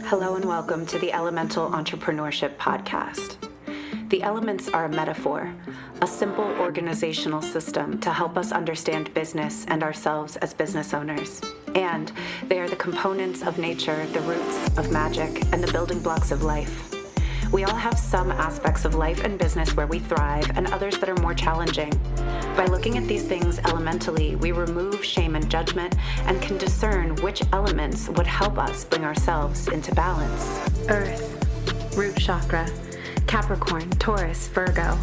Hello and welcome to the Elemental Entrepreneurship Podcast. The elements are a metaphor, a simple organizational system to help us understand business and ourselves as business owners. And they are the components of nature, the roots of magic, and the building blocks of life. We all have some aspects of life and business where we thrive and others that are more challenging. By looking at these things elementally, we remove shame and judgment and can discern which elements would help us bring ourselves into balance. Earth, root chakra, Capricorn, Taurus, Virgo.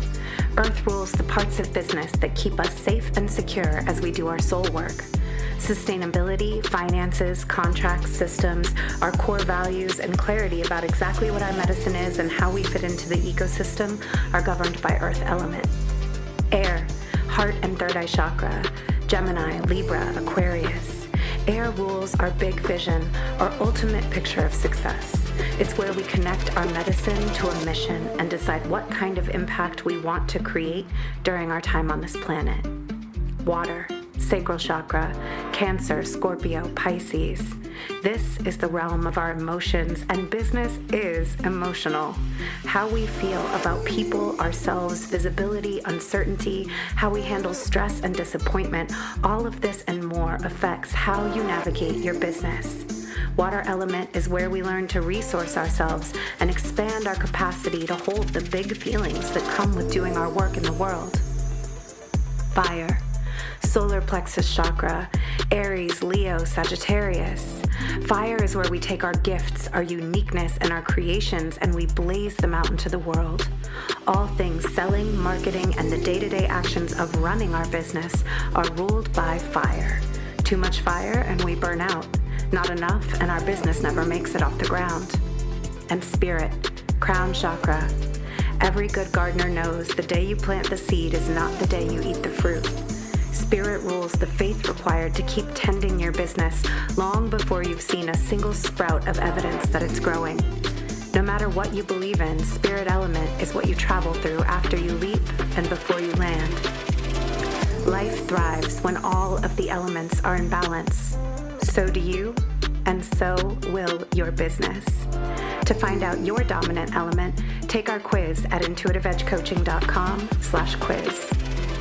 Earth rules the parts of business that keep us safe and secure as we do our soul work. Sustainability, finances, contracts, systems, our core values, and clarity about exactly what our medicine is and how we fit into the ecosystem are governed by Earth element. Air, heart and third eye chakra, Gemini, Libra, Aquarius. Air rules our big vision, our ultimate picture of success. It's where we connect our medicine to a mission and decide what kind of impact we want to create during our time on this planet. Water, sacral chakra, Cancer, Scorpio, Pisces. This is the realm of our emotions, and business is emotional. How we feel about people, ourselves, visibility, uncertainty, how we handle stress and disappointment, all of this and more affects how you navigate your business. Water element is where we learn to resource ourselves and expand our capacity to hold the big feelings that come with doing our work in the world. Fire, solar plexus chakra, Aries, Leo, Sagittarius. Fire is where we take our gifts, our uniqueness, and our creations, and we blaze them out into the world. All things selling, marketing, and the day-to-day actions of running our business are ruled by fire. Too much fire and we burn out. Not enough and our business never makes it off the ground. And spirit, crown chakra. Every good gardener knows the day you plant the seed is not the day you eat the fruit. Spirit rules the faith required to keep tending your business long before you've seen a single sprout of evidence that it's growing. No matter what you believe in, spirit element is what you travel through after you leap and before you land. Life thrives when all of the elements are in balance. So do you, and so will your business. To find out your dominant element, take our quiz at intuitiveedgecoaching.com/quiz.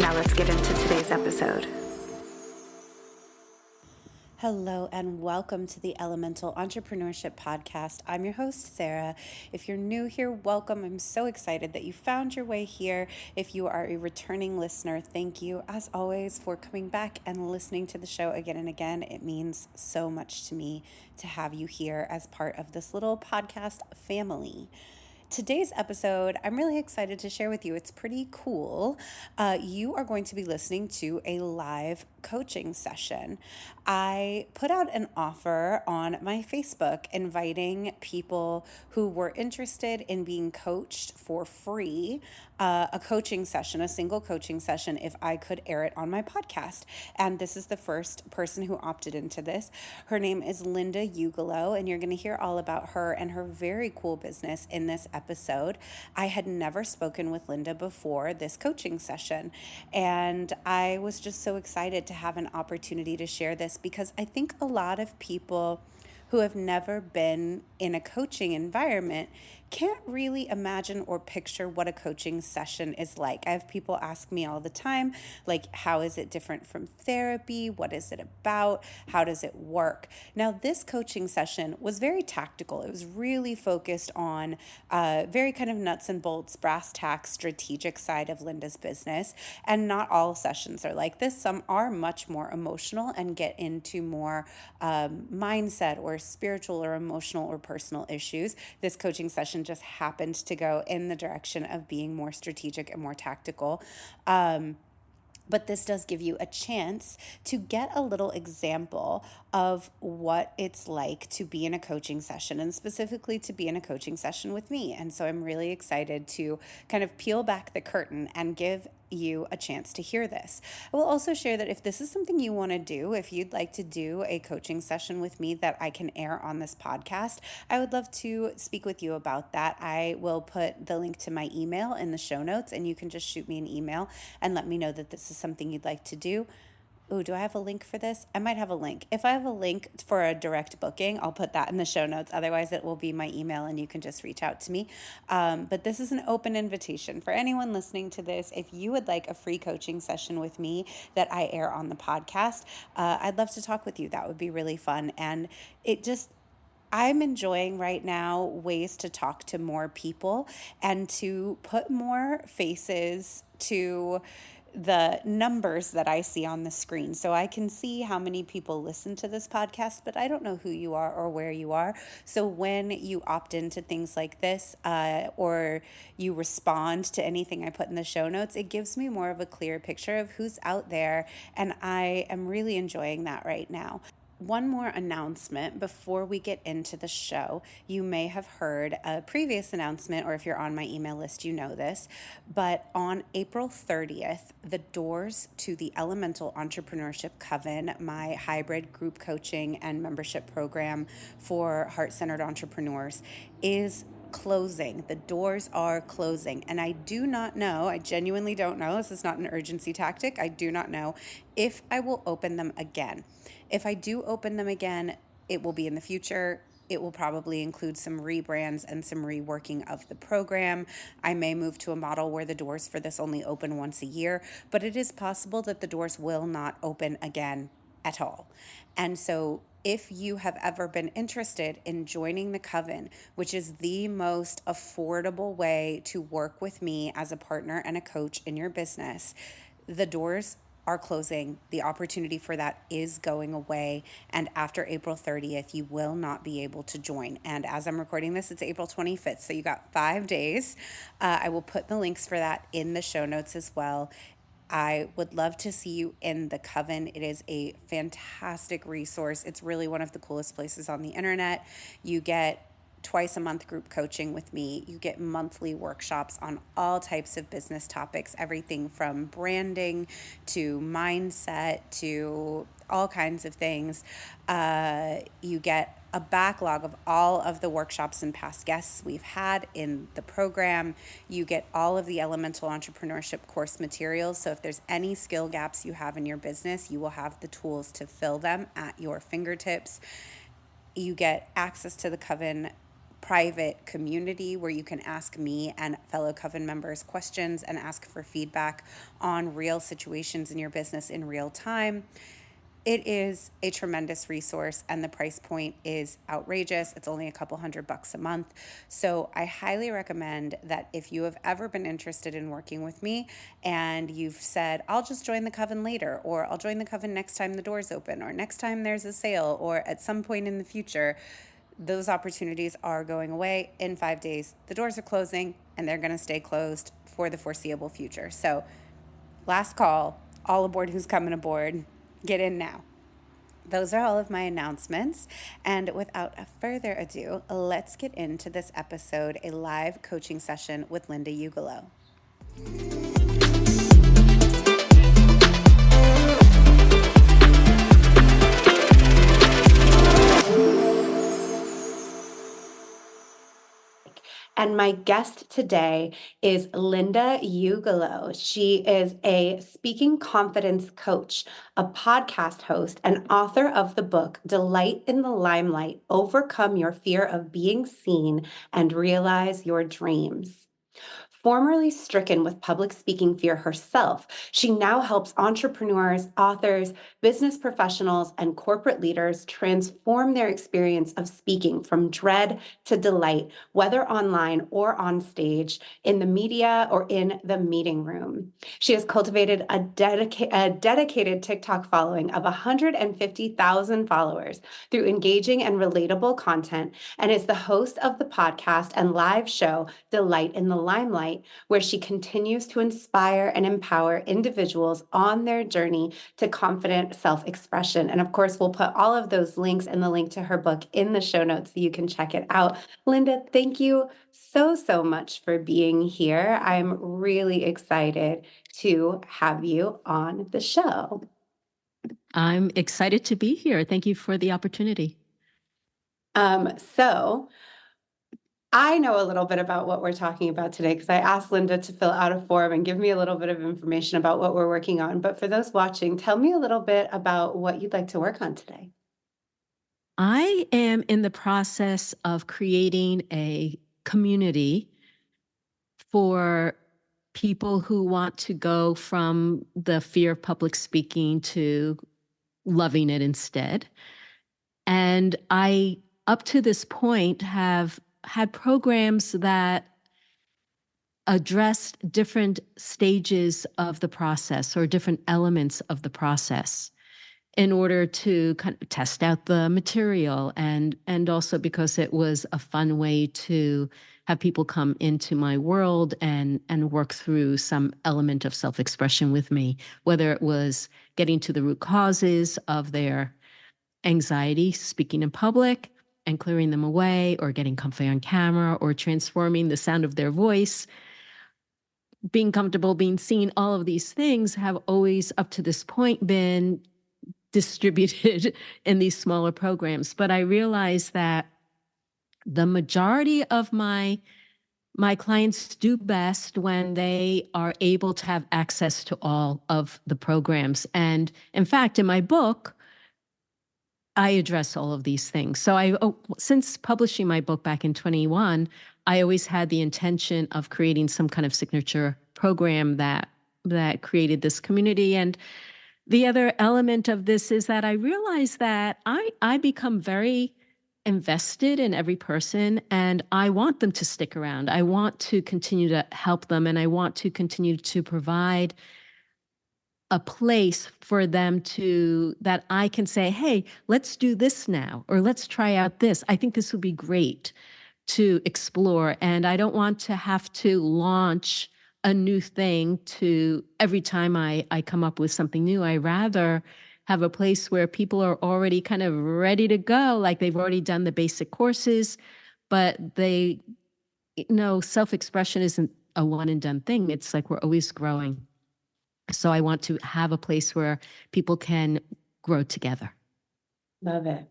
Now let's get into today's episode. Hello and welcome to the Elemental Entrepreneurship Podcast. I'm your host, Cera. If you're new here, welcome. I'm so excited that you found your way here. If you are a returning listener, thank you, as always, for coming back and listening to the show again and again. It means so much to me to have you here as part of this little podcast family. Today's episode, I'm really excited to share with you. It's pretty cool. You are going to be listening to a live coaching session. I put out an offer on my Facebook inviting people who were interested in being coached for free, a coaching session, a single coaching session, if I could air it on my podcast. And this is the first person who opted into this. Her name is Linda Ugelow, and you're going to hear all about her and her very cool business in this episode. I had never spoken with Linda before this coaching session, and I was just so excited to have an opportunity to share this because I think a lot of people who have never been in a coaching environment can't really imagine or picture what a coaching session is like. I have people ask me all the time, like, how is it different from therapy? What is it about? How does it work? Now, this coaching session was very tactical. It was really focused on very kind of nuts and bolts, brass tacks, strategic side of Linda's business. And not all sessions are like this. Some are much more emotional and get into more mindset or spiritual or emotional or personal issues. This coaching session just happened to go in the direction of being more strategic and more tactical. But this does give you a chance to get a little example of what it's like to be in a coaching session, and specifically to be in a coaching session with me. And so I'm really excited to kind of peel back the curtain and give you a chance to hear this. I will also share that if this is something you want to do, if you'd like to do a coaching session with me that I can air on this podcast, I would love to speak with you about that. I will put the link to my email in the show notes, and you can just shoot me an email and let me know that this is something you'd like to do. Ooh, do I have a link for this? I might have a link. If I have a link for a direct booking, I'll put that in the show notes. Otherwise, it will be my email and you can just reach out to me. But this is an open invitation for anyone listening to this. If you would like a free coaching session with me that I air on the podcast, I'd love to talk with you. That would be really fun. And I'm enjoying right now ways to talk to more people and to put more faces to the numbers that I see on the screen. So I can see how many people listen to this podcast, but I don't know who you are or where you are. So when you opt into things like this, or you respond to anything I put in the show notes, it gives me more of a clear picture of who's out there. And I am really enjoying that right now. One more announcement before we get into the show. You may have heard a previous announcement, or if you're on my email list, you know this, but on April 30th, the doors to the Elemental Entrepreneurship Coven, my hybrid group coaching and membership program for heart-centered entrepreneurs, is closing. The doors are closing. And I do not know, I genuinely don't know, this is not an urgency tactic, I do not know if I will open them again. If I do open them again, it will be in the future. It will probably include some rebrands and some reworking of the program. I may move to a model where the doors for this only open once a year, but it is possible that the doors will not open again at all. And so if you have ever been interested in joining the Coven, which is the most affordable way to work with me as a partner and a coach in your business, the doors are closing. The opportunity for that is going away. And after April 30th, you will not be able to join. And as I'm recording this, it's April 25th. So you got 5 days. I will put the links for that in the show notes as well. I would love to see you in the Coven. It is a fantastic resource. It's really one of the coolest places on the internet. You get twice a month group coaching with me. You get monthly workshops on all types of business topics, everything from branding to mindset to all kinds of things. You get a backlog of all of the workshops and past guests we've had in the program. You get all of the Elemental Entrepreneurship course materials. So if there's any skill gaps you have in your business, you will have the tools to fill them at your fingertips. You get access to the Coven private community where you can ask me and fellow Coven members questions and ask for feedback on real situations in your business in real time. It is a tremendous resource and the price point is outrageous. It's only a couple $100 a month. So I highly recommend that if you have ever been interested in working with me and you've said, I'll just join the Coven later, or I'll join the Coven next time the doors open, or next time there's a sale, or at some point in the future, those opportunities are going away in 5 days. The doors are closing and they're going to stay closed for the foreseeable future. So last call, all aboard who's coming aboard. Get in now. Those are all of my announcements. And without further ado, let's get into this episode, a live coaching session with Linda Ugelow. And my guest today is Linda Ugelow. She is a speaking confidence coach, a podcast host, and author of the book, Delight in the Limelight, Overcome Your Fear of Being Seen and Realize Your Dreams. Formerly stricken with public speaking fear herself, she now helps entrepreneurs, authors, business professionals, and corporate leaders transform their experience of speaking from dread to delight, whether online or on stage, in the media or in the meeting room. She has cultivated a dedicated TikTok following of 150,000 followers through engaging and relatable content, and is the host of the podcast and live show Delight in the Limelight, where she continues to inspire and empower individuals on their journey to confident self-expression. And of course, we'll put all of those links and the link to her book in the show notes so you can check it out. Linda, thank you so much for being here. I'm really excited to have you on the show. I'm excited to be here. Thank you for the opportunity. So I know a little bit about what we're talking about today because I asked Linda to fill out a form and give me a little bit of information about what we're working on. But for those watching, tell me a little bit about what you'd like to work on today. I am in the process of creating a community for people who want to go from the fear of public speaking to loving it instead. And I, up to this point, have had programs that addressed different stages of the process or different elements of the process in order to kind of test out the material, and also because it was a fun way to have people come into my world and work through some element of self-expression with me, whether it was getting to the root causes of their anxiety speaking in public and clearing them away, or getting comfy on camera, or transforming the sound of their voice, being comfortable being seen. All of these things have always up to this point been distributed in these smaller programs. But I realized that the majority of my clients do best when they are able to have access to all of the programs. And in fact, in my book, I address all of these things. So since publishing my book back in 21, I always had the intention of creating some kind of signature program that created this community. And the other element of this is that I realize that I become very invested in every person, and I want them to stick around. I want to continue to help them, and I want to continue to provide a place for them that I can say, hey, let's do this now, or let's try out this. I think this would be great to explore. And I don't want to have to launch a new thing to every time I come up with something new. I rather have a place where people are already kind of ready to go, like they've already done the basic courses, but they know self-expression isn't a one and done thing. It's like we're always growing. So I want to have a place where people can grow together. Love it.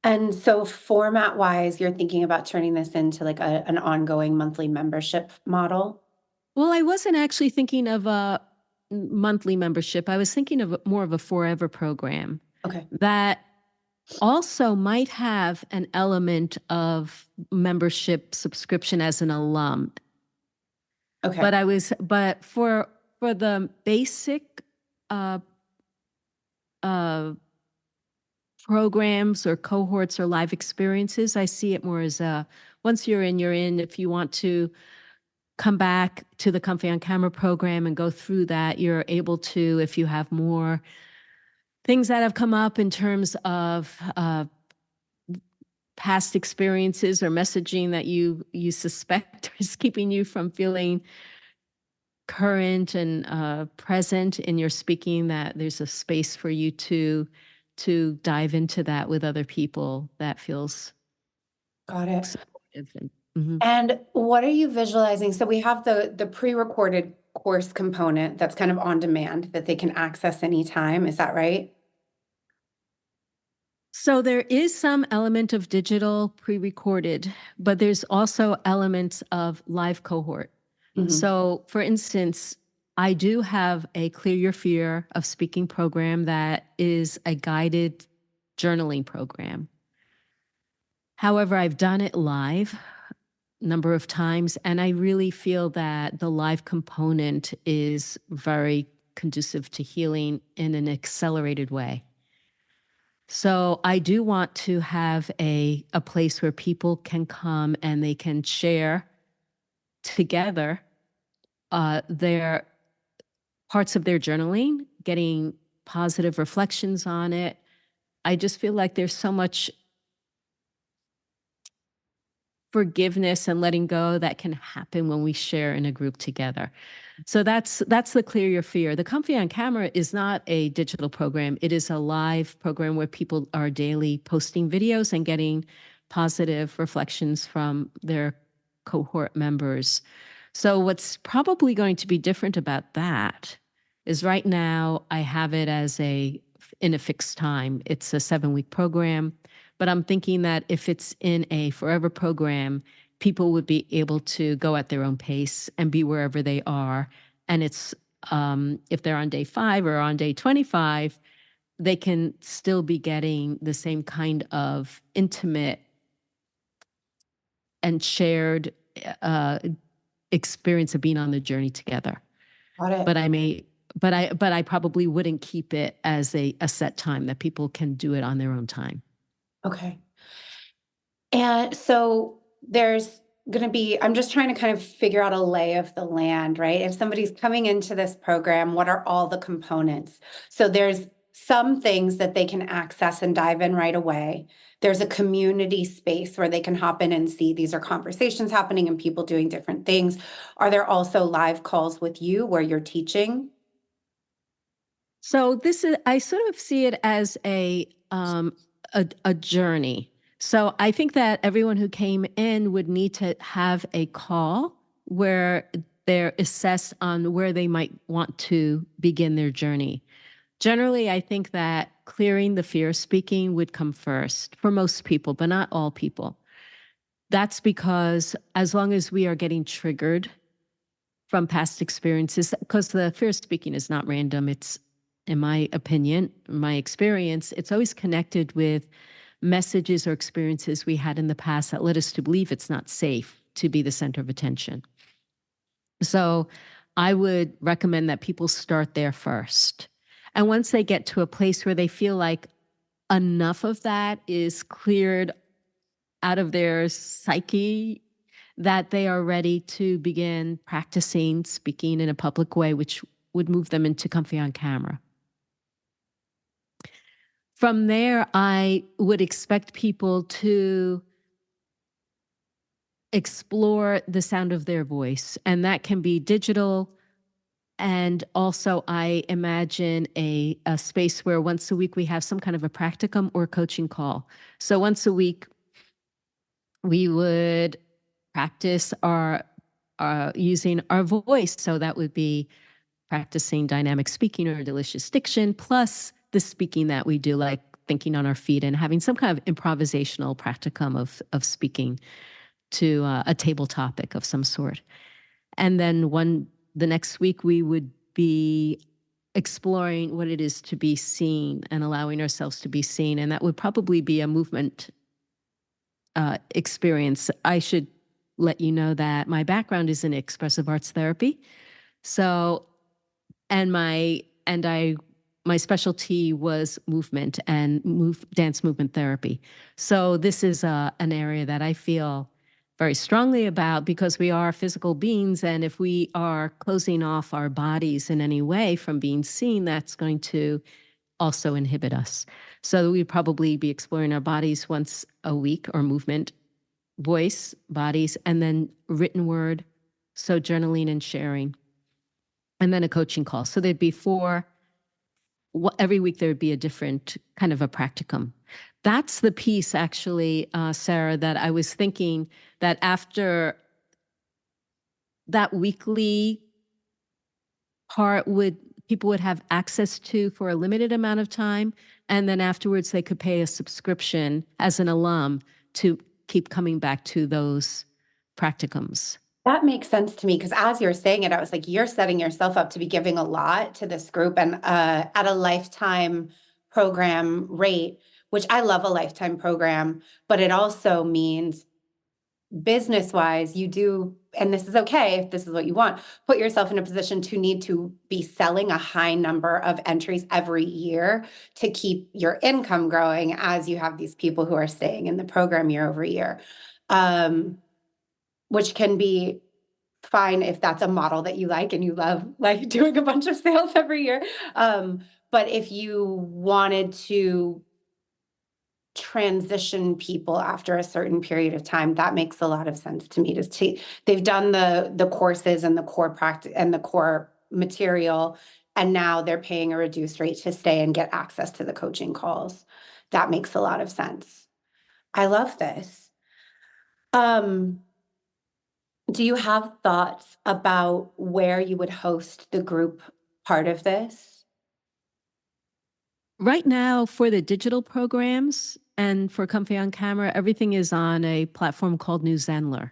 And so format-wise, you're thinking about turning this into like an ongoing monthly membership model? Well, I wasn't actually thinking of a monthly membership. I was thinking of more of a forever program Okay. that also might have an element of membership subscription as an alum. Okay. But for the basic uh, programs or cohorts or live experiences, I see it more as once you're in, you're in. If you want to come back to the Comfy on Camera program and go through that, you're able to, if you have more things that have come up in terms of past experiences or messaging that you suspect is keeping you from feeling current and present in your speaking, that there's a space for you to dive into that with other people that feels Got it. supportive. And And what are you visualizing? So we have the pre-recorded course component that's kind of on demand that they can access anytime. Is that right? So there is some element of digital pre-recorded, but there's also elements of live cohort. Mhm. So for instance, I do have a Clear Your Fear of Speaking program that is a guided journaling program. However, I've done it live a number of times, and I really feel that the live component is very conducive to healing in an accelerated way. So I do want to have a place where people can come and they can share together their parts of their journaling, getting positive reflections on it. I just feel like there's so much forgiveness and letting go that can happen when we share in a group together. So that's the Clear Your Fear. The Comfy on Camera is not a digital program. It is a live program where people are daily posting videos and getting positive reflections from their cohort members. So what's probably going to be different about that is right now I have it as a in a fixed time. It's a 7-week program, but I'm thinking that if it's in a forever program, people would be able to go at their own pace and be wherever they are. And it's if they're on day 5 or on day 25, they can still be getting the same kind of intimate and shared uh, experience of being on the journey together. Got it. But I probably wouldn't keep it as a set time, that people can do it on their own time. Okay. And so there's going to be, I'm just trying to kind of figure out a lay of the land, right? If somebody's coming into this program, what are all the components? So there's some things that they can access and dive in right away. There's a community space where they can hop in and see these are conversations happening and people doing different things. Are there also live calls with you where you're teaching? So I sort of see it as a journey. So I think that everyone who came in would need to have a call where they're assessed on where they might want to begin their journey. Generally, I think that clearing the fear of speaking would come first for most people, but not all people. That's because as long as we are getting triggered from past experiences, because the fear of speaking is not random. It's, in my opinion, my experience, it's always connected with messages or experiences we had in the past that led us to believe it's not safe to be the center of attention. So I would recommend that people start there first. And once they get to a place where they feel like enough of that is cleared out of their psyche, that they are ready to begin practicing speaking in a public way, which would move them into comfy on camera. From there, I would expect people to explore the sound of their voice, and that can be digital. And also, I imagine a space where once a week we have some kind of a practicum or coaching call. So once a week, we would practice our using our voice. So that would be practicing dynamic speaking or delicious diction, plus the speaking that we do, like thinking on our feet and having some kind of improvisational practicum of speaking to a table topic of some sort. And then the next week we would be exploring what it is to be seen and allowing ourselves to be seen. And that would probably be a movement experience. I should let you know that my background is in expressive arts therapy. So, and my specialty was movement and dance movement therapy. So this is an area that I feel very strongly about, because we are physical beings, and if we are closing off our bodies in any way from being seen, that's going to also inhibit us. So we'd probably be exploring our bodies once a week, or movement, voice, bodies, and then written word, so journaling and sharing, and then a coaching call. So there'd be every week there would be a different kind of a practicum. That's the piece, actually, Cera, that I was thinking that after that weekly part people would have access to for a limited amount of time, and then afterwards they could pay a subscription as an alum to keep coming back to those practicums. That makes sense to me, because as you're saying it, I was like, you're setting yourself up to be giving a lot to this group, and at a lifetime program rate, which I love a lifetime program, but it also means business wise, you do, and this is okay if this is what you want, put yourself in a position to need to be selling a high number of entries every year to keep your income growing, as you have these people who are staying in the program year over year. Which can be fine if that's a model that you like and you love, like, doing a bunch of sales every year. But if you wanted to transition people after a certain period of time, that makes a lot of sense to me. They've done the courses and the core practice and the core material, and now they're paying a reduced rate to stay and get access to the coaching calls. That makes a lot of sense. I love this. Do you have thoughts about where you would host the group part of this? Right now, for the digital programs and for Comfy on Camera, everything is on a platform called New Zenler.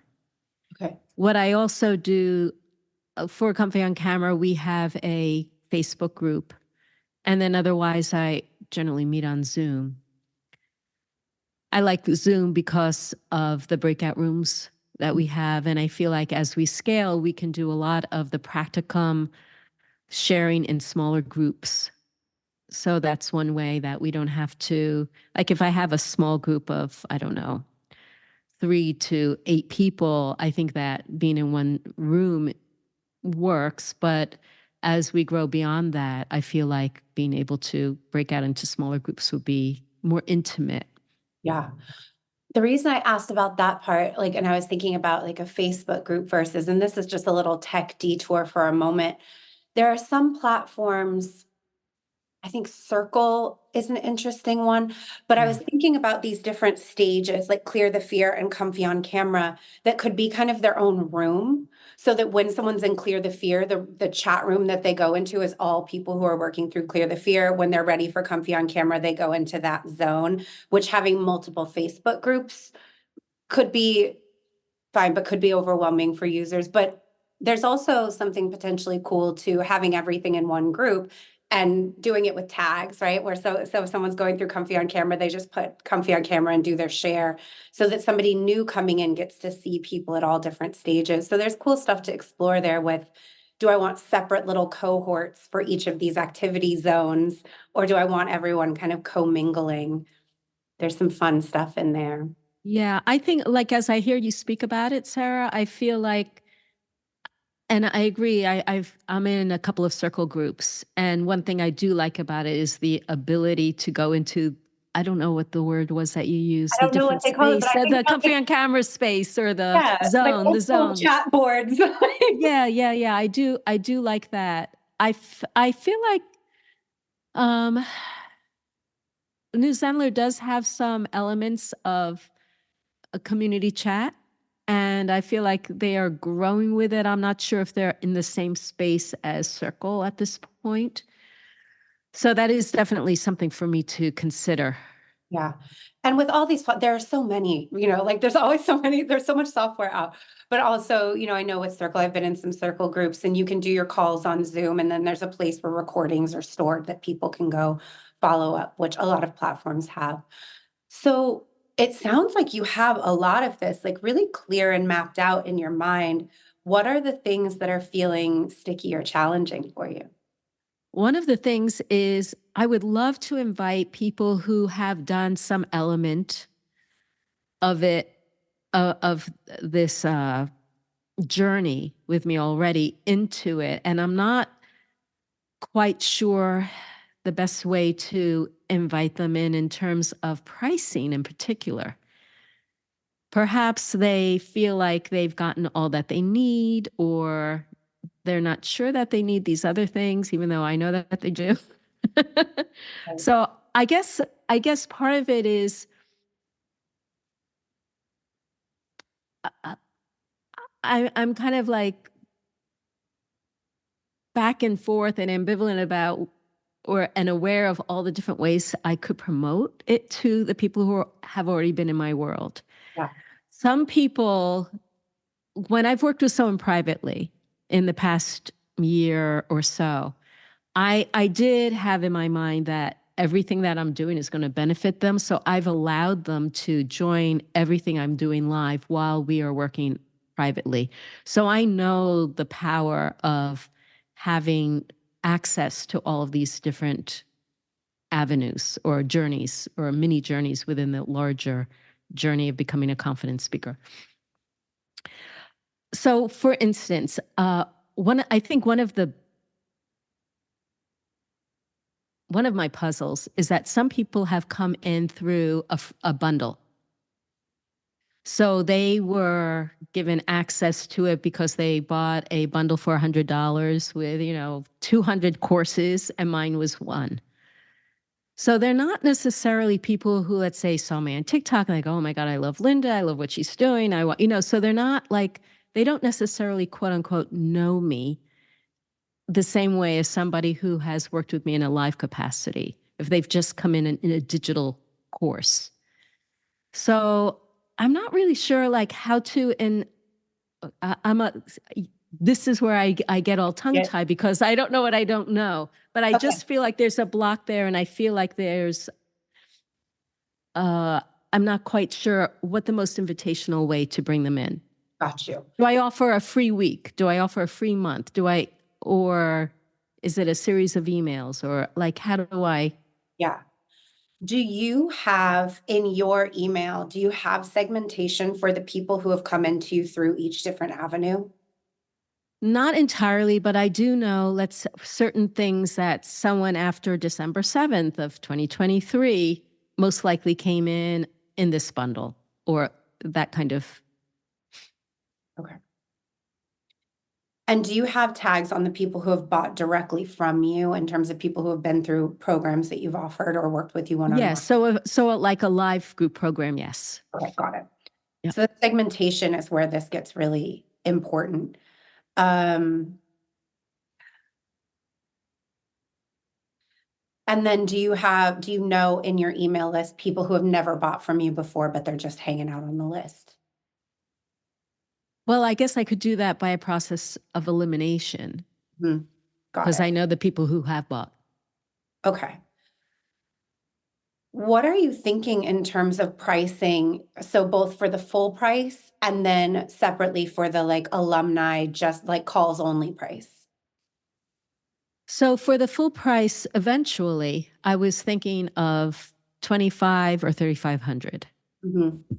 Okay. What I also do for Comfy on Camera, we have a Facebook group. And then otherwise, I generally meet on Zoom. I like Zoom because of the breakout rooms that we have. And I feel like as we scale, we can do a lot of the practicum sharing in smaller groups. So that's one way that we don't have to, like if I have a small group of, I don't know, 3 to 8 people, I think that being in one room works. But as we grow beyond that, I feel like being able to break out into smaller groups would be more intimate. Yeah. The reason I asked about that part, like, and I was thinking about like a Facebook group versus, and this is just a little tech detour for a moment. There are some platforms, I think Circle is an interesting one, but I was thinking about these different stages, like Clear the Fear and Comfy on Camera, that could be kind of their own room. So that when someone's in Clear the Fear, the chat room that they go into is all people who are working through Clear the Fear. When they're ready for Comfy on Camera, they go into that zone, which having multiple Facebook groups could be fine, but could be overwhelming for users. But there's also something potentially cool to having everything in one group and doing it with tags, right? Where so if someone's going through Comfy on Camera, they just put Comfy on Camera and do their share so that somebody new coming in gets to see people at all different stages. So there's cool stuff to explore there with, do I want separate little cohorts for each of these activity zones, or do I want everyone kind of commingling? There's some fun stuff in there. Yeah, I think like as I hear you speak about it, Sarah, I feel like, and I agree. I'm in a couple of circle groups, and one thing I do like about it is the ability to go into, I don't know what the word was that you used, I the don't know what different they call it, but space, I think the about Comfy on Camera space or the like zone, the old school zones. chat boards. Yeah. I do like that. I feel like um New Zenler does have some elements of a community chat, and I feel like they are growing with it. I'm not sure if they're in the same space as Circle at this point. So that is definitely something for me to consider. Yeah. And with all these, there are so many, like there's always so many, there's so much software out. But also, I know with Circle, I've been in some Circle groups and you can do your calls on Zoom. And then there's a place where recordings are stored that people can go follow up, which a lot of platforms have. So it sounds like you have a lot of this, like really clear and mapped out in your mind. What are the things that are feeling sticky or challenging for you? One of the things is I would love to invite people who have done some element of it, of this journey with me already into it. And I'm not quite sure the best way to invite them in terms of pricing in particular. Perhaps they feel like they've gotten all that they need, or they're not sure that they need these other things, even though I know that they do. So I guess part of it is uh, I'm kind of like back and forth and ambivalent about or and aware of all the different ways I could promote it to the people who have already been in my world. Yeah. Some people, when I've worked with someone privately in the past year or so, I did have in my mind that everything that I'm doing is going to benefit them. So I've allowed them to join everything I'm doing live while we are working privately. So I know the power of having access to all of these different avenues or journeys or mini journeys within the larger journey of becoming a confident speaker. So for instance, I think one of my puzzles is that some people have come in through a bundle. So they were given access to it because they bought a bundle for $100 with, 200 courses, and mine was one. So they're not necessarily people who, let's say, saw me on TikTok and like, oh my God, I love Linda. I love what she's doing. I want, so they're not like, they don't necessarily quote unquote know me the same way as somebody who has worked with me in a live capacity. if they've just come in a digital course. So I'm not really sure like how to, and this is where I get all tongue tied because I don't know what I don't know, but I just feel like there's a block there, and I feel like there's, I'm not quite sure what the most invitational way to bring them in. Got you. Do I offer a free week? Do I offer a free month? Or is it a series of emails, or like, how do I? Yeah. Do you have in your email, do you have segmentation for the people who have come into you through each different avenue? Not entirely, but I do know certain things that someone after December 7th of 2023 most likely came in this bundle, or that kind of. Okay. And do you have tags on the people who have bought directly from you in terms of people who have been through programs that you've offered or worked with you one-on-one? Yes. So like a live group program. Yes. Okay, got it. Yep. So the segmentation is where this gets really important. And then do you know in your email list people who have never bought from you before, but they're just hanging out on the list? Well, I guess I could do that by a process of elimination, Got because it. I know the people who have bought. Okay. What are you thinking in terms of pricing? So both for the full price and then separately for the like alumni, just like calls only price? So for the full price, eventually, I was thinking of 25 or 3,500. Mm-hmm.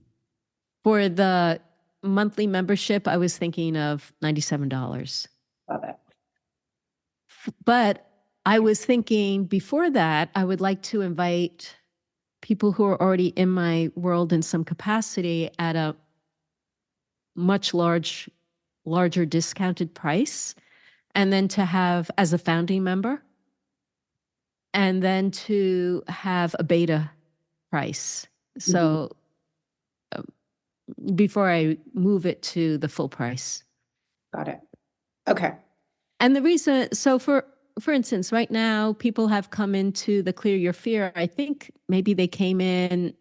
For the monthly membership, I was thinking of $97. Love it. But I was thinking before that, I would like to invite people who are already in my world in some capacity at a much larger discounted price, and then to have as a founding member, and then to have a beta price. So before I move it to the full price. Got it. Okay. And the reason, so for instance, right now, people have come into the Clear Your Fear. I think maybe they came in,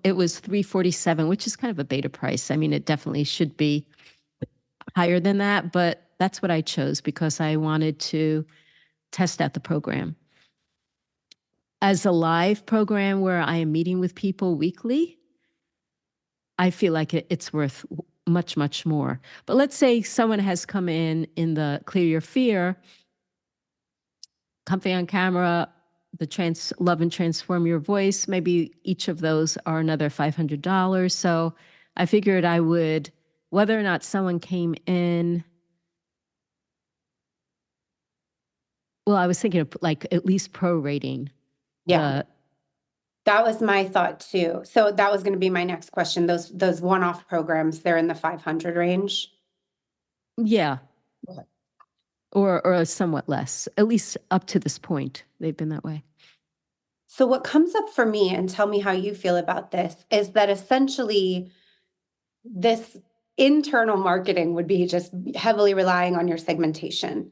it was $347, which is kind of a beta price. I mean, it definitely should be higher than that, but that's what I chose because I wanted to test out the program. As a live program where I am meeting with people weekly, I feel like it's worth much, much more. But let's say someone has come in the Clear Your Fear, Comfy on Camera, the Love and Transform Your Voice, maybe each of those are another $500. So I figured I would, whether or not someone came in, well, I was thinking of like at least prorating. Yeah. That was my thought too. So that was going to be my next question. Those one-off programs, they're in the 500 range. Yeah. Okay. Or somewhat less, at least up to this point, they've been that way. So what comes up for me, and tell me how you feel about this, is that essentially this internal marketing would be just heavily relying on your segmentation.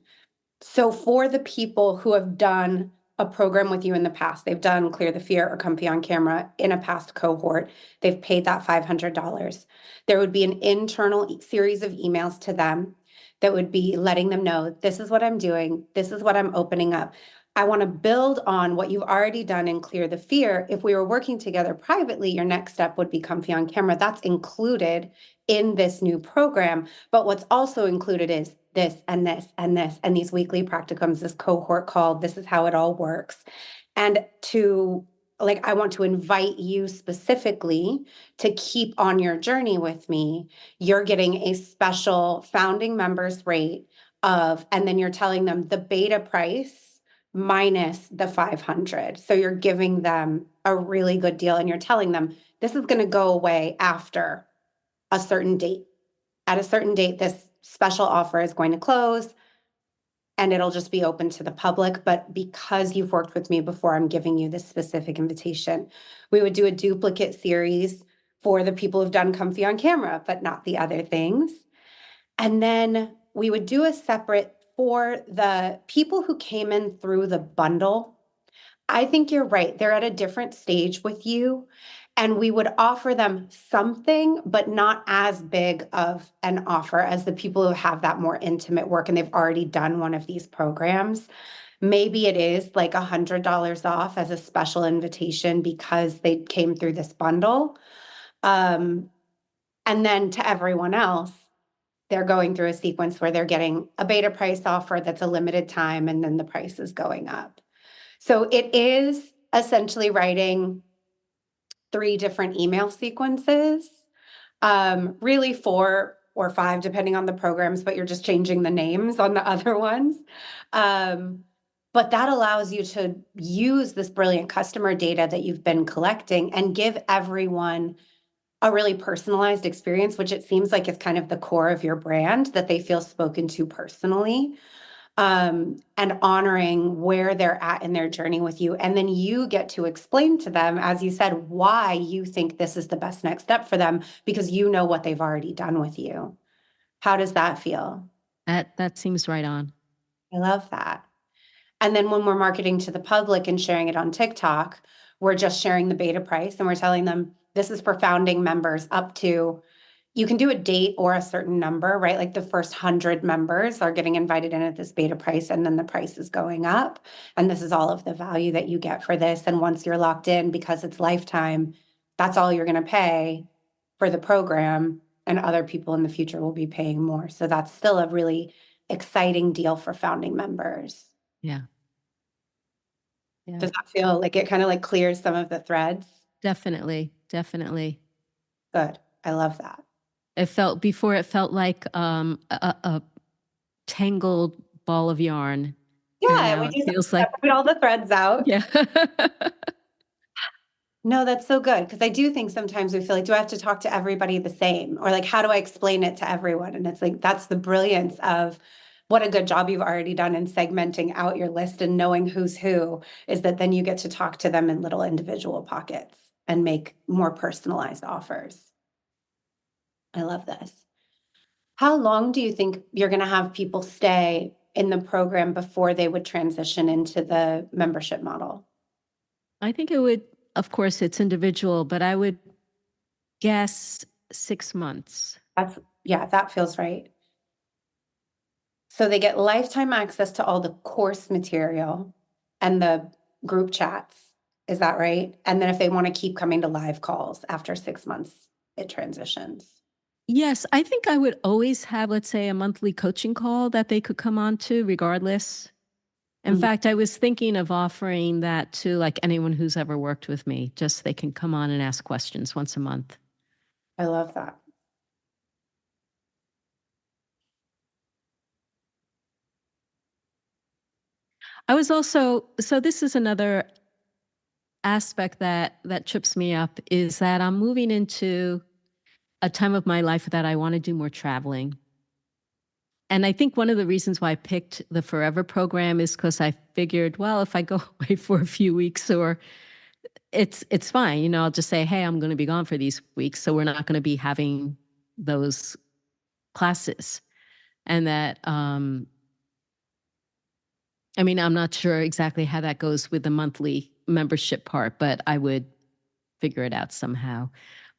So for the people who have done a program with you in the past, they've done Clear the Fear or Comfy on Camera in a past cohort, they've paid that $500. There would be an internal series of emails to them that would be letting them know, this is what I'm doing, this is what I'm opening up. I want to build on what you've already done and Clear the Fear. If we were working together privately, your next step would be Comfy on Camera. That's included in this new program. But what's also included is this and this and this and these weekly practicums, this cohort call, this is how it all works. And I want to invite you specifically to keep on your journey with me. You're getting a special founding members rate and then you're telling them the beta price minus the 500. So you're giving them a really good deal and you're telling them this is going to go away after a certain date. At a certain date, this special offer is going to close and it'll just be open to the public. But because you've worked with me before, I'm giving you this specific invitation. We would do a duplicate series for the people who've done Comfy on Camera, but not the other things. And then we would do a separate for the people who came in through the bundle. I think you're right. They're at a different stage with you, and we would offer them something, but not as big of an offer as the people who have that more intimate work and they've already done one of these programs. Maybe it is like $100 off as a special invitation because they came through this bundle. Um, and then to everyone else, they're going through a sequence where they're getting a beta price offer that's a limited time, and then the price is going up. So it is essentially writing 3 different email sequences, really 4 or 5, depending on the programs, but you're just changing the names on the other ones. But that allows you to use this brilliant customer data that you've been collecting and give everyone a really personalized experience, which it seems like is kind of the core of your brand, that they feel spoken to personally, and honoring where they're at in their journey with you. And then you get to explain to them, as you said, why you think this is the best next step for them because you know what they've already done with you. How does that feel? That seems right on. I love that. And then when we're marketing to the public and sharing it on TikTok, we're just sharing the beta price and we're telling them this is for founding members up to, you can do a date or a certain number, right? Like the first 100 members are getting invited in at this beta price, and then the price is going up. And this is all of the value that you get for this. And once you're locked in, because it's lifetime, that's all you're going to pay for the program. And other people in the future will be paying more. So that's still a really exciting deal for founding members. Yeah. Yeah. Does that feel like it kind of like clears some of the threads? Definitely. Definitely. Good. I love that. It felt like a tangled ball of yarn. And Yeah, now we it just feels like, separate all the threads out. yeah. No, that's so good, because I do think sometimes we feel like, do I have to talk to everybody the same? Or like, how do I explain it to everyone? And it's like, that's the brilliance of what a good job you've already done in segmenting out your list and knowing who's who, is that then you get to talk to them in little individual pockets and make more personalized offers. I love this. How long do you think you're going to have people stay in the program before they would transition into the membership model? I think it would, of course, it's individual, but I would guess 6 months. Yeah, that feels right. So they get lifetime access to all the course material and the group chats. Is that right? And then if they want to keep coming to live calls after 6 months, it transitions. Yes, I think I would always have, let's say, a monthly coaching call that they could come on to regardless. In Mhm. fact, I was thinking of offering that to like anyone who's ever worked with me, just they can come on and ask questions once a month. I love that. I was also, so this is another aspect that trips me up is that I'm moving into a time of my life that I want to do more traveling. And I think one of the reasons why I picked the Forever program is because I figured, well, if I go away for a few weeks or it's fine, I'll just say, hey, I'm going to be gone for these weeks, so we're not going to be having those classes. And that I mean, I'm not sure exactly how that goes with the monthly membership part, but I would figure it out somehow.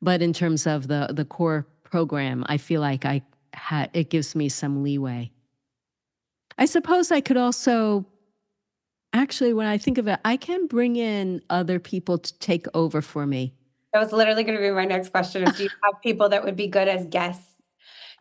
But in terms of the core program, I feel like it gives me some leeway. I suppose I could also actually, when I think of it, I can bring in other people to take over for me. That was literally going to be my next question is, do you have people that would be good as guests?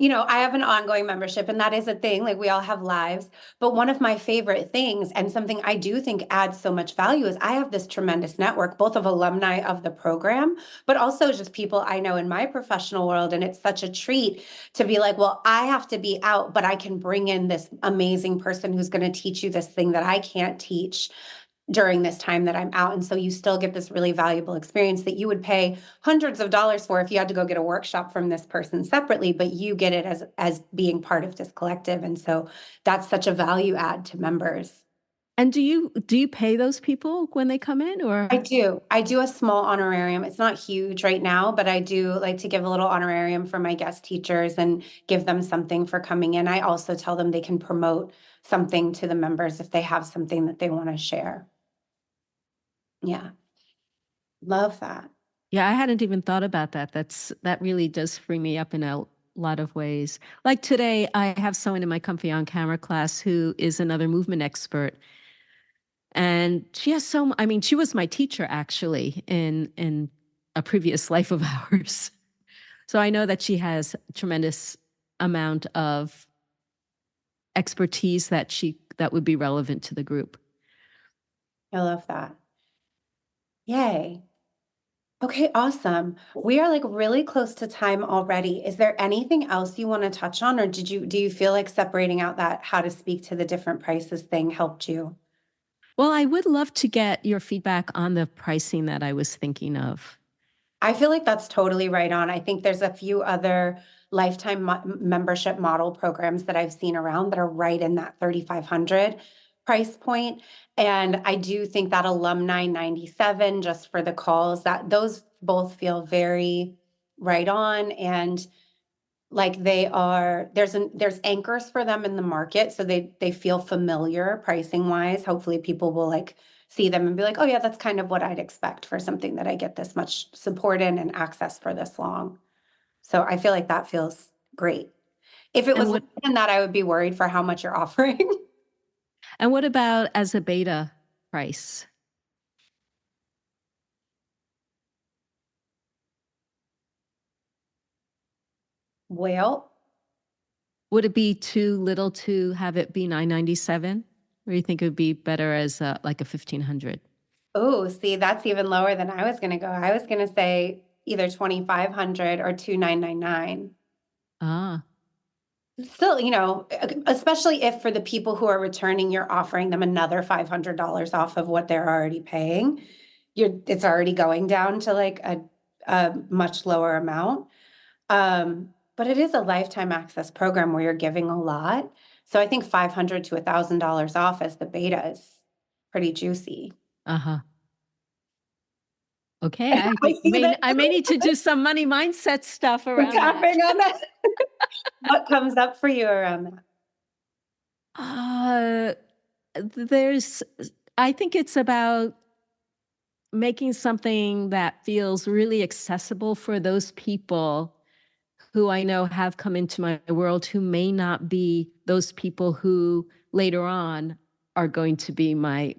I have an ongoing membership, and that is a thing. Like, we all have lives. But one of my favorite things, and something I do think adds so much value, is I have this tremendous network, both of alumni of the program, but also just people I know in my professional world. And it's such a treat to be like, well, I have to be out, but I can bring in this amazing person who's going to teach you this thing that I can't teach during this time that I'm out. And so you still get this really valuable experience that you would pay hundreds of dollars for if you had to go get a workshop from this person separately, but you get it as being part of this collective. And so that's such a value add to members. And do you pay those people when they come in, or? I do. I do a small honorarium. It's not huge right now, but I do like to give a little honorarium for my guest teachers and give them something for coming in. I also tell them they can promote something to the members if they have something that they want to share. Yeah. Love that. Yeah, I hadn't even thought about that. That really does free me up in a lot of ways. Like today, I have someone in my Comfy on Camera class who is another movement expert, and she has I mean, she was my teacher actually in a previous life of ours. So I know that she has tremendous amount of expertise that would be relevant to the group. I love that. Yay. Okay, awesome. We are like really close to time already. Is there anything else you want to touch on, or do you feel like separating out that how to speak to the different prices thing helped you? Well, I would love to get your feedback on the pricing that I was thinking of. I feel like that's totally right on. I think there's a few other lifetime membership model programs that I've seen around that are right in that 3,500 price point. And I do think that alumni 97 just for the calls, that those both feel very right on, and like there's anchors for them in the market, so they feel familiar pricing wise. Hopefully people will like see them and be like, oh yeah, that's kind of what I'd expect for something that I get this much support in and access for this long. So I feel like that feels great. If it And was less what than that, I would be worried for how much you're offering. and what about as a beta price? Well, Would it be too little to have it be 997? Or you think it would be better as like a 1500? oh, see, that's even lower than I was going to go. I was going to say either 2,500 or 2,999. Ah, Still, especially if for the people who are returning, you're offering them another $500 off of what they're already paying. It's already going down to like a much lower amount. But it is a lifetime access program where you're giving a lot. So I think 500 to $1,000 off as the beta is pretty juicy. uh-huh. Okay, I see that I may need to do some money mindset stuff you're around that. tapping on that. What comes up for you around that? Uh, there's I think it's about making something that feels really accessible for those people who I know have come into my world who may not be those people who later on are going to be my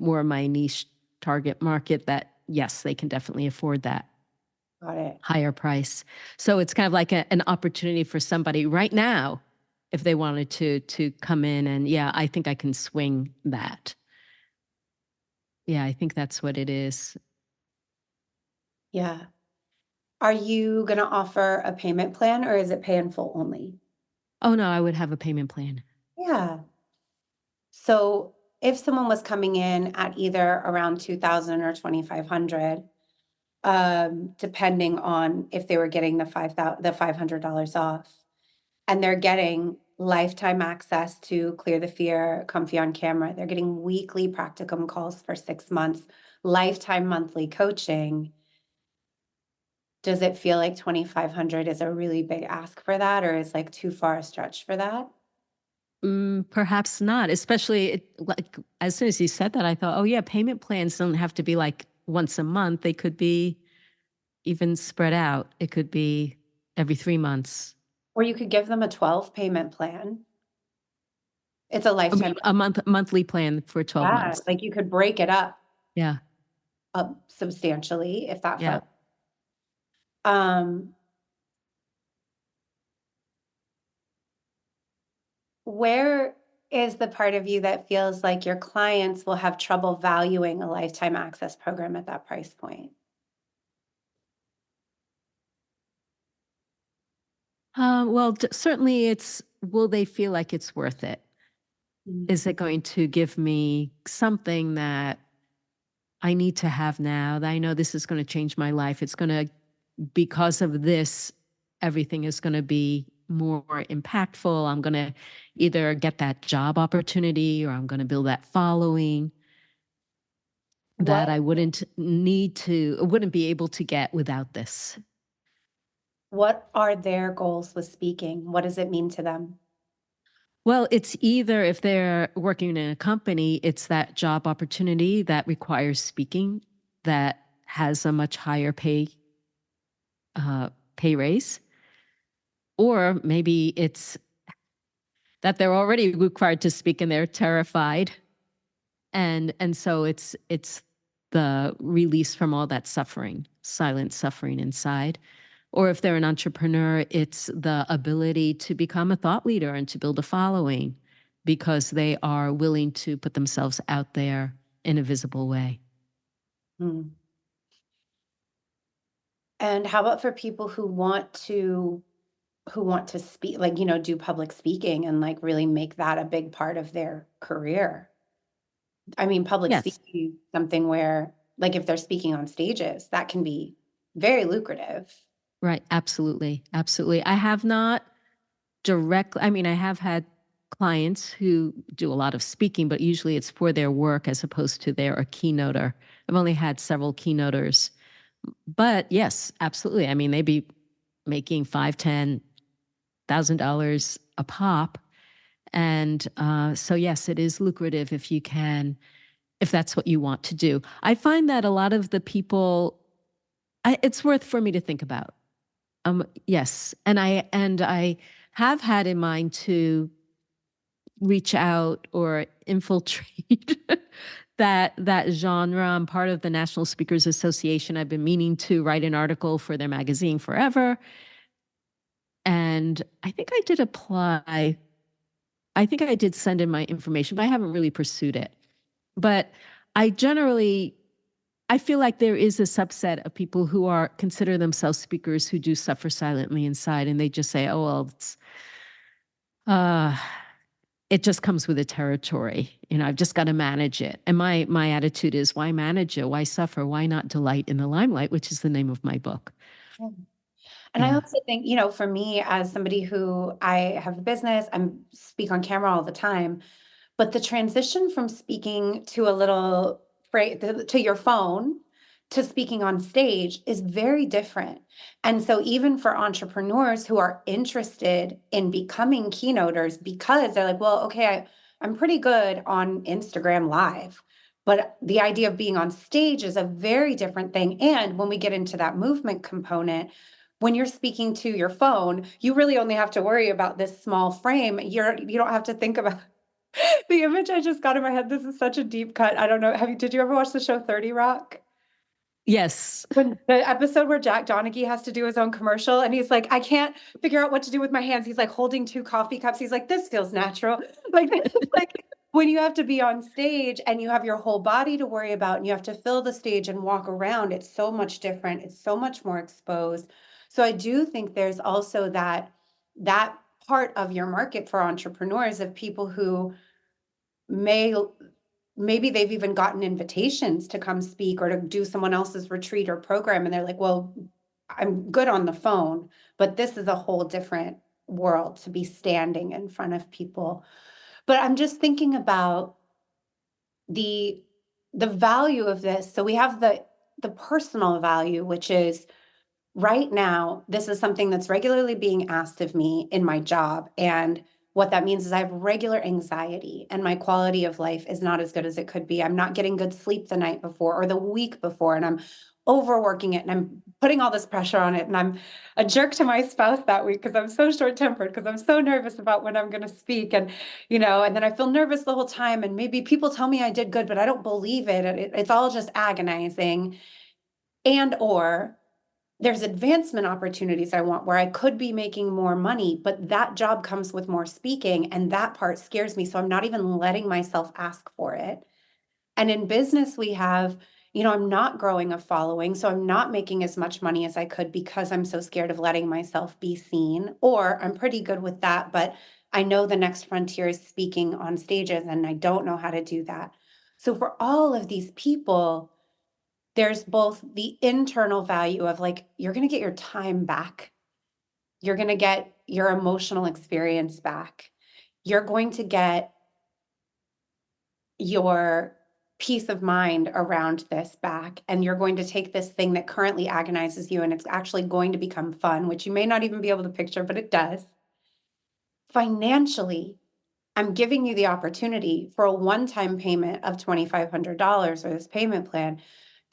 niche target market, that yes, they can definitely afford that Got it. higher price. So it's kind of like an opportunity for somebody right now if they wanted to come in, and yeah, I think I can swing that. Yeah, I think that's what it is. Yeah. Are you going to offer a payment plan, or is it pay in full only? Oh no, I would have a payment plan. Yeah. So if someone was coming in at either around 2,000 or 2,500, depending on if they were getting the $500 off, and they're getting lifetime access to Clear the Fear, Comfy on Camera, they're getting weekly practicum calls for 6 months, lifetime monthly coaching. Does it feel like 2,500 is a really big ask for that, or is like too far a stretch for that? Perhaps not, especially like as soon as you said that, I thought, oh yeah, payment plans don't have to be like once a month. They could be even spread out. It could be every 3 months. Or you could give them a 12 payment plan. It's a I mean, lifetime. a monthly plan for 12 Yeah, months. like you could break it Yeah, up substantially if that yeah. felt. Um, where is the part of you that feels like your clients will have trouble valuing a lifetime access program at that price point? Well, certainly will they feel like it's worth it? Mm. Is it going to give me something that I need to have now, that I know this is going to change my life? It's going to, because of this, everything is going to be more impactful. I'm going to either get that job opportunity, or I'm going to build that following that What I wouldn't be able to get without this. what are their goals with speaking? What does it mean to them? Well, it's either, if they're working in a company, it's that job opportunity that requires speaking. that has a much higher pay raise, or maybe it's that they're already required to speak and they're terrified, and so it's the release from all that suffering, silent suffering inside. Or if they're an entrepreneur, it's the ability to become a thought leader and to build a following because they are willing to put themselves out there in a visible way. Mm. And how about for people who want to speak, like, do public speaking and like really make that a big part of their career? I mean, public Yes, speaking is something where, like, if they're speaking on stages, that can be very lucrative. right. Absolutely. Absolutely. I have not directly, I mean, I have had clients who do a lot of speaking, but usually it's for their work as opposed to they're a keynoter. I've only had several keynoters, but yes, absolutely. I mean, they'd be making $5,000, $10,000 a pop. And so, yes, it is lucrative if that's what you want to do. I find that a lot of the people, it's worth for me to think about. Yes, and I have had in mind to reach out or infiltrate that genre. I'm part of the National Speakers Association. I've been meaning to write an article for their magazine forever, and I think I did apply. I think I did send in my information, but I haven't really pursued it. But I generally I feel like there is a subset of people who are consider themselves speakers who do suffer silently inside, and they just say, "Oh well, uh, it just comes with the territory. I've just got to manage it." And my attitude is, why manage it? Why suffer? Why not delight in the limelight, which is the name of my book? Yeah. And I Yeah. also think, for me, as somebody who I have a business, I'm speak on camera all the time. But the transition from speaking to a little to your phone to speaking on stage is very different. And so even for entrepreneurs who are interested in becoming keynoters because they're like, well, okay, I'm pretty good on Instagram Live. But the idea of being on stage is a very different thing. And when we get into that movement component, when you're speaking to your phone, you really only have to worry about this small frame. You don't have to think about the image I just got in my head. This is such a deep cut. I don't know. Did you ever watch the show 30 Rock? Yes. When the episode where Jack Donaghy has to do his own commercial and he's like, I can't figure out what to do with my hands. He's like holding two coffee cups. He's like, this feels natural. Like, like when you have to be on stage and you have your whole body to worry about and you have to fill the stage and walk around, it's so much different. It's so much more exposed. So I do think there's also that part of your market for entrepreneurs of people who may maybe they've even gotten invitations to come speak or to do someone else's retreat or program and they're like, well, I'm good on the phone, but this is a whole different world to be standing in front of people. But I'm just thinking about the the value of this. So we have the personal value, which is right now, this is something that's regularly being asked of me in my job. And what that means is I have regular anxiety and my quality of life is not as good as it could be. I'm not getting good sleep the night before or the week before, and I'm overworking it and I'm putting all this pressure on it. And I'm a jerk to my spouse that week because I'm so short tempered because I'm so nervous about when I'm going to speak. And then I feel nervous the whole time. And maybe people tell me I did good, but I don't believe it. And it's all just agonizing. Or there's advancement opportunities I want where I could be making more money, but that job comes with more speaking, and that part scares me. So I'm not even letting myself ask for it. And in business, we have, I'm not growing a following. So I'm not making as much money as I could because I'm so scared of letting myself be seen. Or I'm pretty good with that, but I know the next frontier is speaking on stages, and I don't know how to do that. So for all of these people, there's both the internal value of like, you're going to get your time back. You're going to get your emotional experience back. You're going to get your peace of mind around this back. And you're going to take this thing that currently agonizes you and it's actually going to become fun, which you may not even be able to picture, but it does. Financially, I'm giving you the opportunity for a one-time payment of $2,500 or this payment plan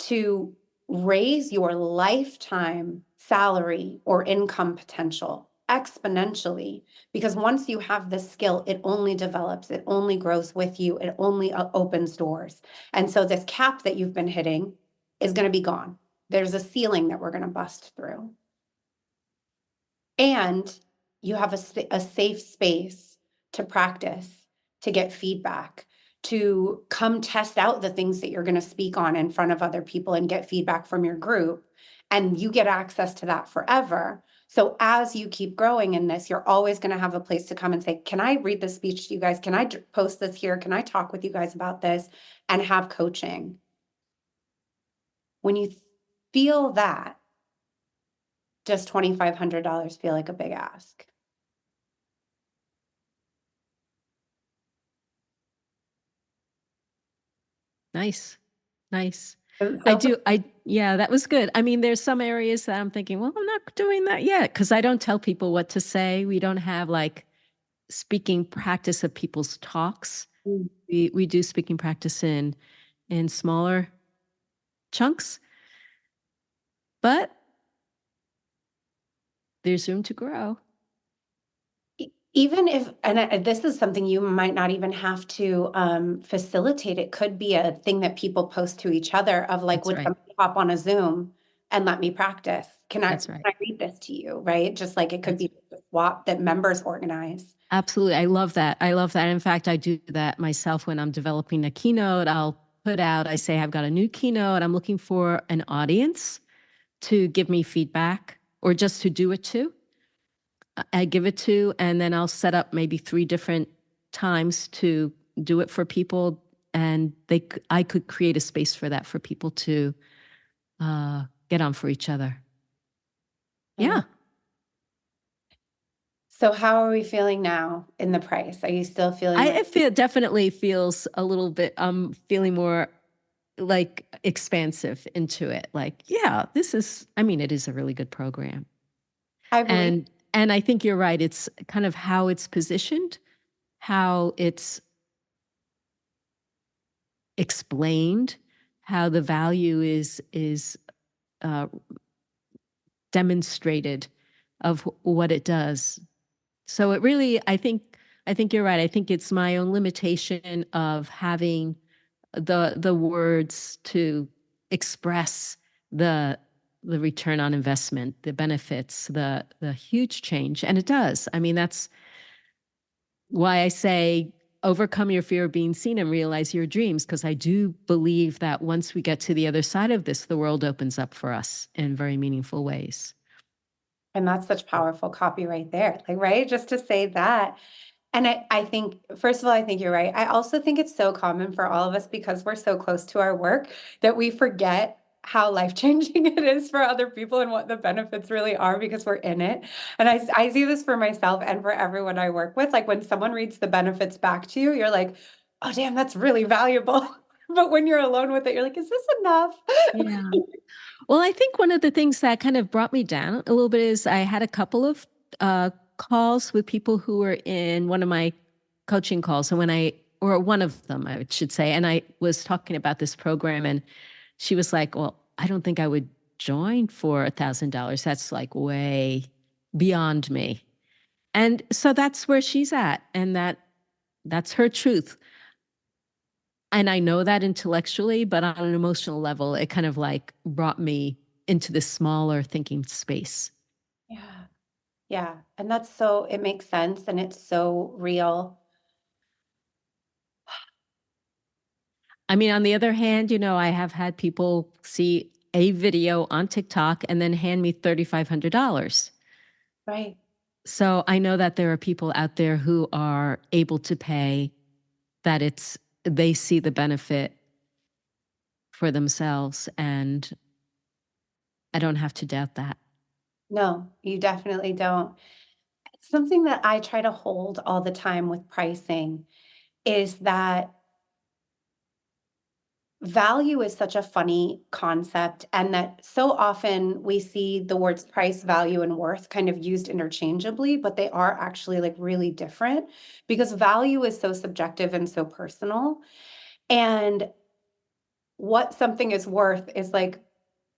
to raise your lifetime salary or income potential exponentially, because once you have this skill, it only develops, it only grows with you, it only opens doors. And so this cap that you've been hitting is going to be gone. There's a ceiling that we're going to bust through. And you have a safe space to practice, to get feedback, to come test out the things that you're going to speak on in front of other people and get feedback from your group. And you get access to that forever. So as you keep growing in this, you're always going to have a place to come and say, can I read this speech to you guys? Can I post this here? Can I talk with you guys about this? And have coaching. When you feel that, does $2,500 feel like a big ask? Nice. Nice. So Yeah, that was good. I mean, there's some areas that I'm thinking, well, I'm not doing that yet because I don't tell people what to say. We don't have like speaking practice of people's talks. We do speaking practice in smaller chunks, but there's room to grow. Even if, and this is something you might not even have to facilitate, it could be a thing that people post to each other of like, That's would right. somebody hop on a Zoom and let me practice? That's right. Can I read this to you? Right? Just like it could That's be a swap that members organize. Absolutely. I love that. I love that. In fact, I do that myself when I'm developing a keynote. I say, I've got a new keynote. I'm looking for an audience to give me feedback or just to do it to. I give it to, and then I'll set up maybe 3 different times to do it for people. And I could create a space for that for people to get on for each other. Yeah. So how are we feeling now in the price? Are you still feeling I feel definitely feels a little bit, feeling more like expansive into it. Like, yeah, it is a really good program. I believe. And I think you're right. It's kind of how it's positioned, how it's explained, how the value is uh, demonstrated of what it does. So it really, I think you're right. I think it's my own limitation of having the words to express the return on investment, the benefits, the huge change. And it does. I mean, that's why I say overcome your fear of being seen and realize your dreams, because I do believe that once we get to the other side of this, the world opens up for us in very meaningful ways. And that's such powerful copy right there. Like, right? Just to say that. And I think, first of all, I think you're right. I also think it's so common for all of us because we're so close to our work that we forget how life-changing it is for other people and what the benefits really are because we're in it. And I see this for myself and for everyone I work with. Like when someone reads the benefits back to you, you're like, oh, damn, that's really valuable. But when you're alone with it, you're like, is this enough? Yeah. Well, I think one of the things that kind of brought me down a little bit is I had a couple of calls with people who were in one of my coaching calls. And or one of them, I should say, and I was talking about this program, and she was like, well, I don't think I would join for $1,000. That's like way beyond me. And so that's where she's at. And that's her truth. And I know that intellectually, but on an emotional level, it kind of like brought me into this smaller thinking space. Yeah. Yeah. And that's so, it makes sense and it's so real. I mean, on the other hand, I have had people see a video on TikTok and then hand me $3,500. Right. So I know that there are people out there who are able to pay, that they see the benefit for themselves, and I don't have to doubt that. No, you definitely don't. Something that I try to hold all the time with pricing is that value is such a funny concept, and that so often we see the words price, value, and worth kind of used interchangeably, but they are actually like really different because value is so subjective and so personal. And what something is worth is like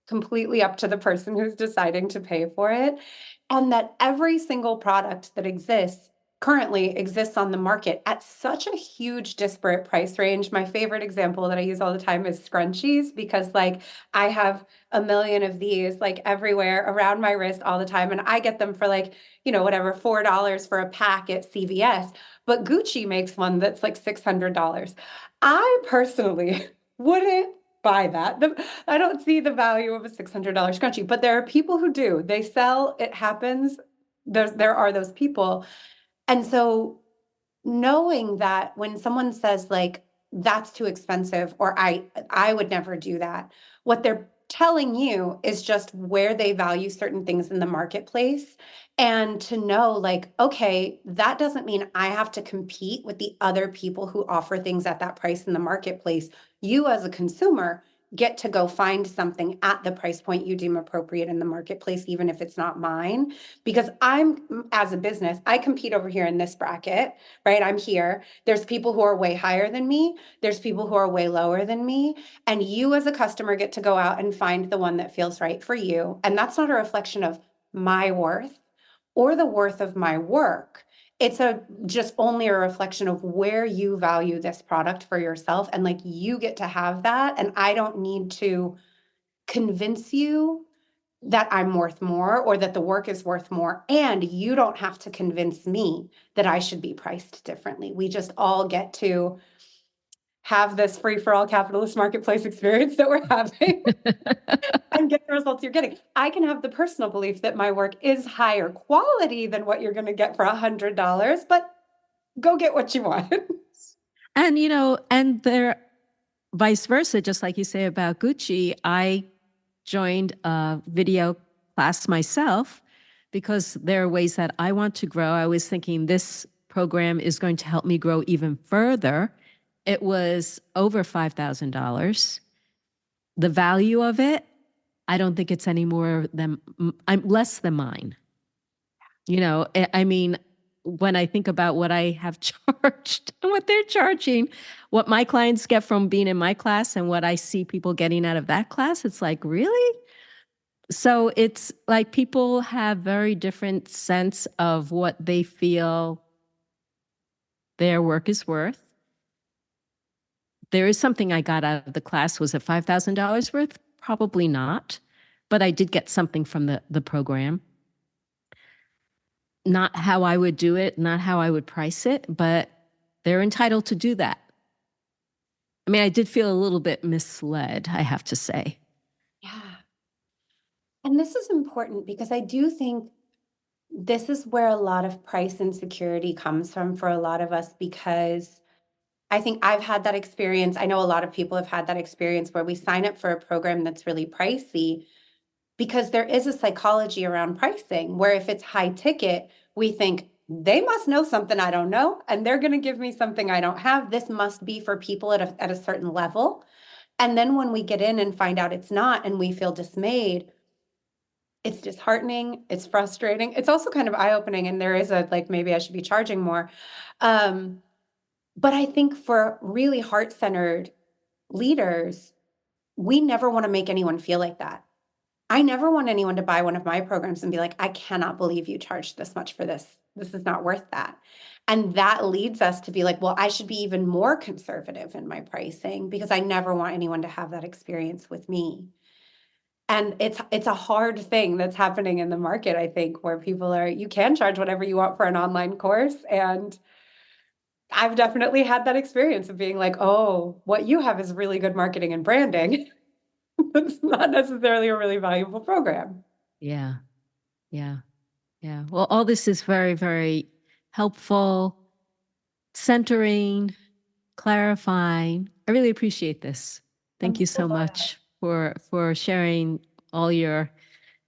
completely up to the person who's deciding to pay for it. And that every single product that currently exists on the market at such a huge disparate price range. My favorite example that I use all the time is scrunchies, because like I have a million of these like everywhere around my wrist all the time. And I get them for like, whatever, $4 for a pack at CVS. But Gucci makes one that's like $600. I personally wouldn't buy that. I don't see the value of a $600 scrunchie, but there are people who do. They sell, it happens. There are those people. And so knowing that when someone says like that's too expensive or I would never do that, what they're telling you is just where they value certain things in the marketplace, and to know like, okay, that doesn't mean I have to compete with the other people who offer things at that price in the marketplace. You as a consumer get to go find something at the price point you deem appropriate in the marketplace, even if it's not mine. Because as a business, I compete over here in this bracket, right? I'm here. There's people who are way higher than me. There's people who are way lower than me. And you as a customer get to go out and find the one that feels right for you. And that's not a reflection of my worth or the worth of my work. It's just only a reflection of where you value this product for yourself. And like you get to have that. And I don't need to convince you that I'm worth more or that the work is worth more. And you don't have to convince me that I should be priced differently. We just all get to have this free for all capitalist marketplace experience that we're having and get the results you're getting. I can have the personal belief that my work is higher quality than what you're going to get for $100, but go get what you want. And, and there, vice versa, just like you say about Gucci, I joined a video class myself because there are ways that I want to grow. I was thinking this program is going to help me grow even further. It was over $5,000. The value of it, I don't think it's any more than, I'm less than mine. I mean, when I think about what I have charged and what they're charging, what my clients get from being in my class and what I see people getting out of that class, it's like, really? So it's like people have very different sense of what they feel their work is worth. There is something I got out of the class. Was it $5,000 worth? Probably not, but I did get something from the program. Not how I would do it, not how I would price it, but they're entitled to do that. I mean, I did feel a little bit misled, I have to say. Yeah. And this is important because I do think this is where a lot of price insecurity comes from for a lot of us, because I think I've had that experience. I know a lot of people have had that experience where we sign up for a program that's really pricey because there is a psychology around pricing where if it's high ticket, we think they must know something I don't know, and they're going to give me something I don't have. This must be for people at a certain level. And then when we get in and find out it's not, and we feel dismayed, it's disheartening, it's frustrating. It's also kind of eye-opening, and there is a like, maybe I should be charging more. But I think for really heart-centered leaders, we never want to make anyone feel like that. I never want anyone to buy one of my programs and be like, I cannot believe you charged this much for this. This is not worth that. And that leads us to be like, well, I should be even more conservative in my pricing because I never want anyone to have that experience with me. And it's a hard thing that's happening in the market, I think, where you can charge whatever you want for an online course. And I've definitely had that experience of being like, oh, what you have is really good marketing and branding. It's not necessarily a really valuable program. Yeah, yeah, yeah. Well, all this is very, very helpful, centering, clarifying. I really appreciate this. Thank you so much for sharing all your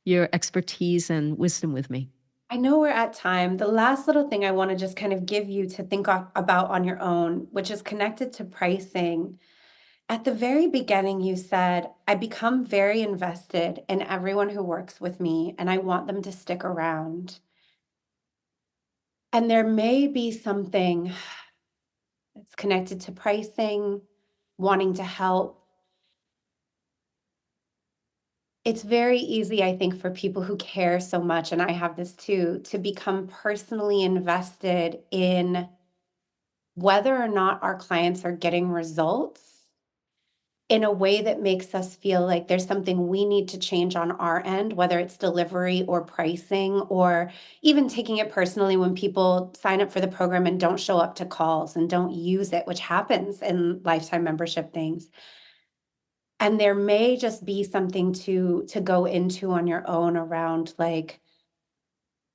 expertise and wisdom with me. I know we're at time. The last little thing I want to just kind of give you to think about on your own, which is connected to pricing. At the very beginning, you said, I become very invested in everyone who works with me, and I want them to stick around. And there may be something that's connected to pricing, wanting to help. it's very easy, I think, for people who care so much, and I have this too, to become personally invested in whether or not our clients are getting results in a way that makes us feel like there's something we need to change on our end, whether it's delivery or pricing, or even taking it personally when people sign up for the program and don't show up to calls and don't use it, which happens in lifetime membership things. And there may just be something to go into on your own around like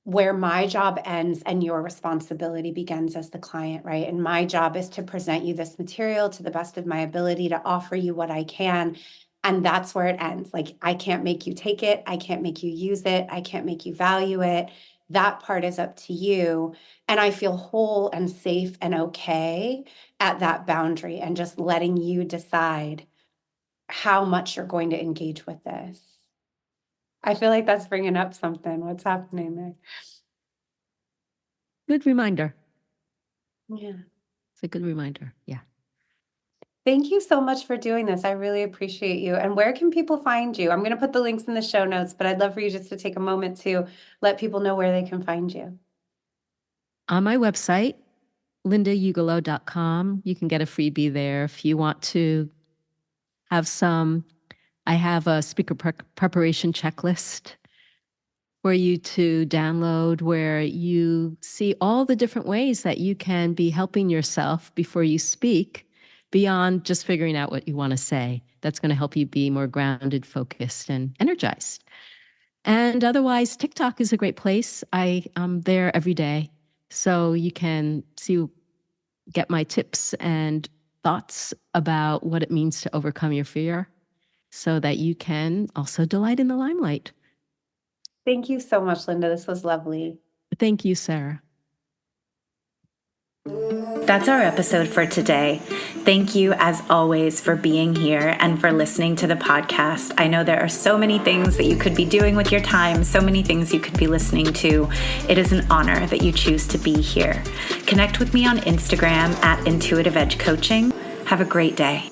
where my job ends and your responsibility begins as the client, right? And my job is to present you this material to the best of my ability to offer you what I can. And that's where it ends. Like, I can't make you take it. I can't make you use it. I can't make you value it. That part is up to you. And I feel whole and safe and okay at that boundary and just letting you decide how much you're going to engage with this. I feel like that's bringing up something. What's happening there? Good reminder. Yeah. It's a good reminder. Yeah. Thank you so much for doing this. I really appreciate you. And where can people find you? I'm going to put the links in the show notes, but I'd love for you just to take a moment to let people know where they can find you. On my website, lindaugelow.com, you can get a freebie there if you want to have some. I have a speaker preparation checklist for you to download where you see all the different ways that you can be helping yourself before you speak, beyond just figuring out what you want to say. That's going to help you be more grounded, focused, and energized. And otherwise, TikTok is a great place. I'm there every day, so you can get my tips and thoughts about what it means to overcome your fear so that you can also delight in the limelight. Thank you so much, Linda. This was lovely. Thank you, Cera. That's our episode for today. Thank you, as always, for being here and for listening to the podcast. I know there are so many things that you could be doing with your time, so many things you could be listening to. It is an honor that you choose to be here. Connect with me on Instagram at Intuitive Edge Coaching. Have a great day.